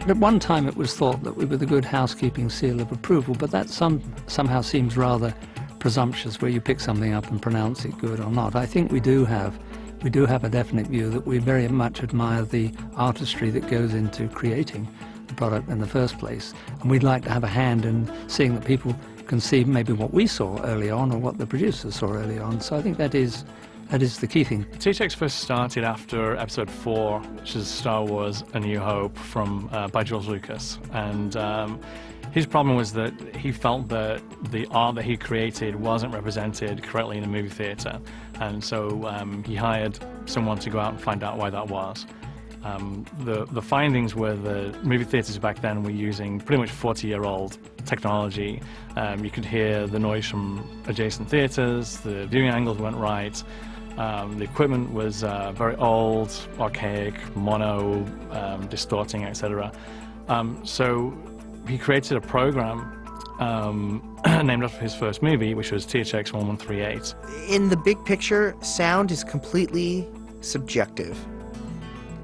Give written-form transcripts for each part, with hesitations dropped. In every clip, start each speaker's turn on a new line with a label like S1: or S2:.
S1: At one time it was thought that we were the good housekeeping seal of approval, but that somehow seems rather presumptuous, where you pick something up and pronounce it good or not. I think we do have a definite view that we very much admire the artistry that goes into creating the product in the first place, and we'd like to have a hand in seeing that people can see maybe what we saw early on or what the producers saw early on. So I think that is the key thing.
S2: THX first started after Episode 4, which is Star Wars: A New Hope by George Lucas, and his problem was that he felt that the art that he created wasn't represented correctly in a movie theater, and so he hired someone to go out and find out why that was. The findings were that movie theaters back then were using pretty much 40-year-old technology. You could hear the noise from adjacent theaters, the viewing angles weren't right, the equipment was very old, archaic, mono, distorting, etc. So he created a program named after his first movie, which was THX 1138.
S3: In the big picture, sound is completely subjective.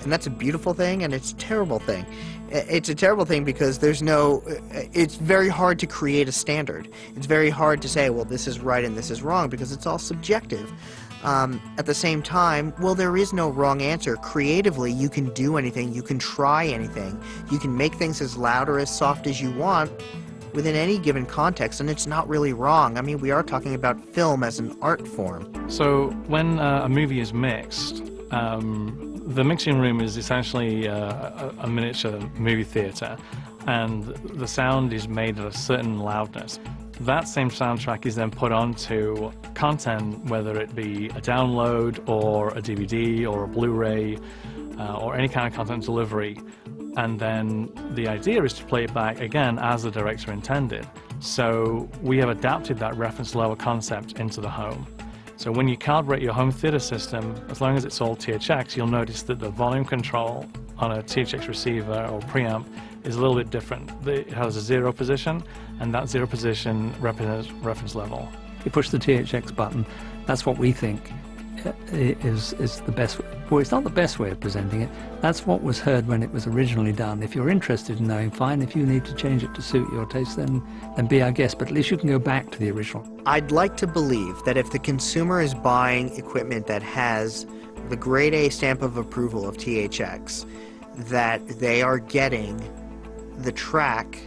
S3: And that's a beautiful thing, and it's a terrible thing. It's a terrible thing because it's very hard to create a standard. It's very hard to say, well, this is right and this is wrong, because it's all subjective. At the same time, well, there is no wrong answer. Creatively, you can do anything, you can try anything. You can make things as loud or as soft as you want within any given context, and it's not really wrong. I mean, we are talking about film as an art form.
S2: So when a movie is mixed, the mixing room is essentially a miniature movie theater, and the sound is made at a certain loudness. That same soundtrack is then put onto content, whether it be a download or a DVD or a Blu-ray or any kind of content delivery, and then the idea is to play it back again as the director intended. So we have adapted that reference level concept into the home. So when you calibrate your home theater system, as long as it's all THX, you'll notice that the volume control on a THX receiver or preamp is a little bit different. It has a 0 position, and that 0 position represents reference level.
S1: You push the THX button, that's what we think is the best. Well, it's not the best way of presenting it. That's what was heard when it was originally done. If you're interested in knowing, fine. If you need to change it to suit your taste, then be our guest. But at least you can go back to the original.
S3: I'd like to believe that if the consumer is buying equipment that has the grade A stamp of approval of THX, that they are getting the track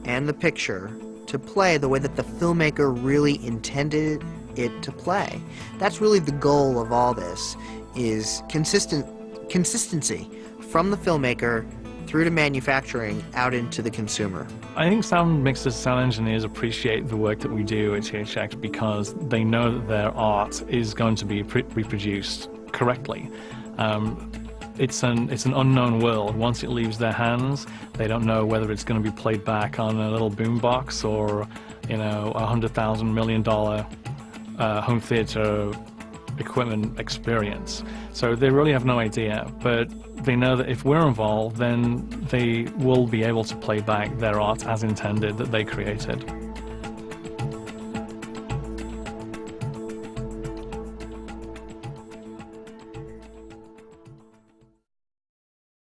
S3: and the picture to play the way that the filmmaker really intended it to play. That's really the goal of all this, is consistency from the filmmaker through to manufacturing out into the consumer.
S2: I think sound mixers, sound engineers appreciate the work that we do at THX because they know that their art is going to be reproduced correctly. It's an unknown world. Once it leaves their hands, they don't know whether it's going to be played back on a little boombox or, you know, $100,000 million home theater equipment experience. So they really have no idea, but they know that if we're involved, then they will be able to play back their art as intended that they created.